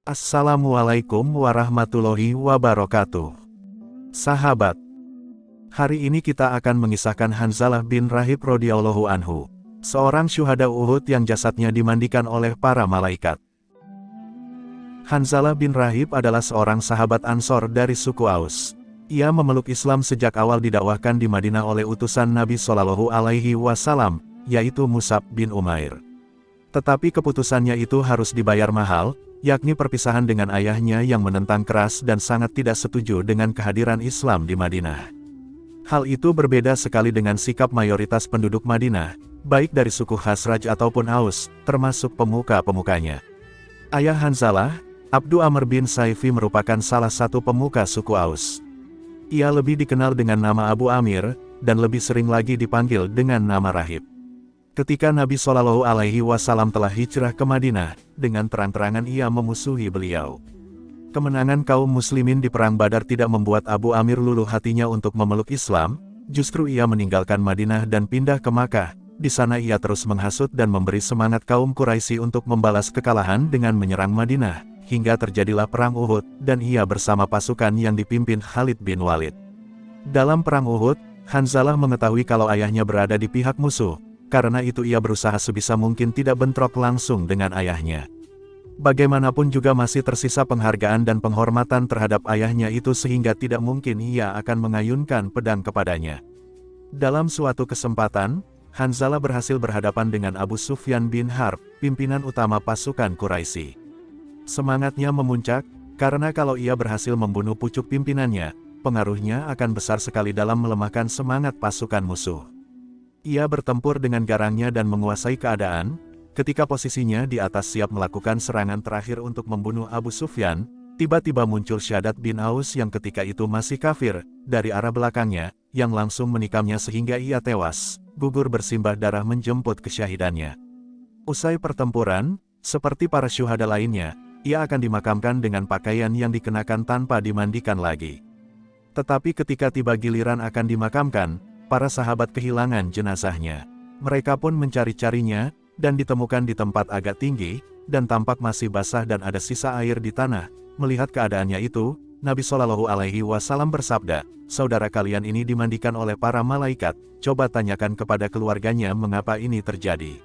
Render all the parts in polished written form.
Assalamualaikum warahmatullahi wabarakatuh. Sahabat, hari ini kita akan mengisahkan Hanzalah bin Rahib radhiyallahu anhu, seorang syuhada Uhud yang jasadnya dimandikan oleh para malaikat. Hanzalah bin Rahib adalah seorang sahabat Ansor dari suku Aus. Ia memeluk Islam sejak awal didakwahkan di Madinah oleh utusan Nabi Shallallahu Alaihi Wasallam, yaitu Mus'ab bin Umair. Tetapi keputusannya itu harus dibayar mahal, yakni perpisahan dengan ayahnya yang menentang keras dan sangat tidak setuju dengan kehadiran Islam di Madinah. Hal itu berbeda sekali dengan sikap mayoritas penduduk Madinah, baik dari suku Khazraj ataupun Aus, termasuk pemuka-pemukanya. Ayah Hanzalah, Abdu Amr bin Saifi merupakan salah satu pemuka suku Aus. Ia lebih dikenal dengan nama Abu Amir, dan lebih sering lagi dipanggil dengan nama Rahib. Ketika Nabi Shallallahu Alaihi Wasallam telah hijrah ke Madinah, dengan terang-terangan ia memusuhi beliau. Kemenangan kaum muslimin di Perang Badar tidak membuat Abu Amir luluh hatinya untuk memeluk Islam, justru ia meninggalkan Madinah dan pindah ke Makkah. Di sana ia terus menghasut dan memberi semangat kaum Quraisy untuk membalas kekalahan dengan menyerang Madinah, hingga terjadilah Perang Uhud, dan ia bersama pasukan yang dipimpin Khalid bin Walid. Dalam Perang Uhud, Hanzalah mengetahui kalau ayahnya berada di pihak musuh. Karena itu ia berusaha sebisa mungkin tidak bentrok langsung dengan ayahnya. Bagaimanapun juga masih tersisa penghargaan dan penghormatan terhadap ayahnya itu sehingga tidak mungkin ia akan mengayunkan pedang kepadanya. Dalam suatu kesempatan, Hanzalah berhasil berhadapan dengan Abu Sufyan bin Harb, pimpinan utama pasukan Quraisy. Semangatnya memuncak, karena kalau ia berhasil membunuh pucuk pimpinannya, pengaruhnya akan besar sekali dalam melemahkan semangat pasukan musuh. Ia bertempur dengan garangnya dan menguasai keadaan. Ketika posisinya di atas siap melakukan serangan terakhir untuk membunuh Abu Sufyan, tiba-tiba muncul Syaddad bin Aus yang ketika itu masih kafir, dari arah belakangnya, yang langsung menikamnya sehingga ia tewas, gugur bersimbah darah menjemput kesyahidannya. Usai pertempuran, seperti para syuhada lainnya, ia akan dimakamkan dengan pakaian yang dikenakan tanpa dimandikan lagi. Tetapi ketika tiba giliran akan dimakamkan, para sahabat kehilangan jenazahnya. Mereka pun mencari-carinya, dan ditemukan di tempat agak tinggi, dan tampak masih basah dan ada sisa air di tanah. Melihat keadaannya itu, Nabi Shallallahu Alaihi Wasallam bersabda, "Saudara kalian ini dimandikan oleh para malaikat, coba tanyakan kepada keluarganya mengapa ini terjadi."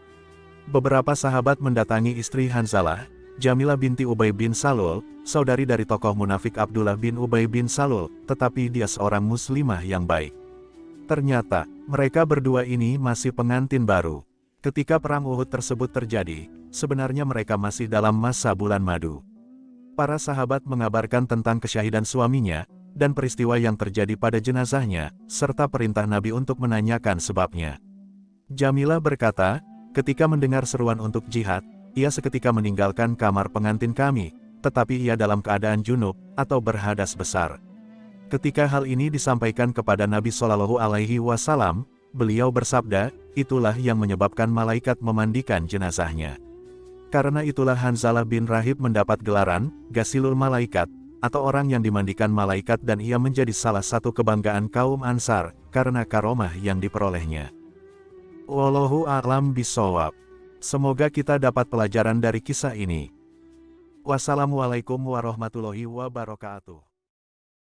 Beberapa sahabat mendatangi istri Hanzalah, Jamilah binti Ubay bin Salul, saudari dari tokoh munafik Abdullah bin Ubay bin Salul, tetapi dia seorang muslimah yang baik. Ternyata, mereka berdua ini masih pengantin baru. Ketika Perang Uhud tersebut terjadi, sebenarnya mereka masih dalam masa bulan madu. Para sahabat mengabarkan tentang kesyahidan suaminya, dan peristiwa yang terjadi pada jenazahnya, serta perintah Nabi untuk menanyakan sebabnya. Jamilah berkata, ketika mendengar seruan untuk jihad, ia seketika meninggalkan kamar pengantin kami, tetapi ia dalam keadaan junub, atau berhadas besar. Ketika hal ini disampaikan kepada Nabi Shallallahu Alaihi Wasallam, beliau bersabda, itulah yang menyebabkan malaikat memandikan jenazahnya. Karena itulah Hanzalah bin Rahib mendapat gelaran, Ghasilul Malaikat, atau orang yang dimandikan malaikat dan ia menjadi salah satu kebanggaan kaum Ansar, karena karomah yang diperolehnya. Wallahu a'lam bishawab. Semoga kita dapat pelajaran dari kisah ini. Wassalamualaikum warahmatullahi wabarakatuh.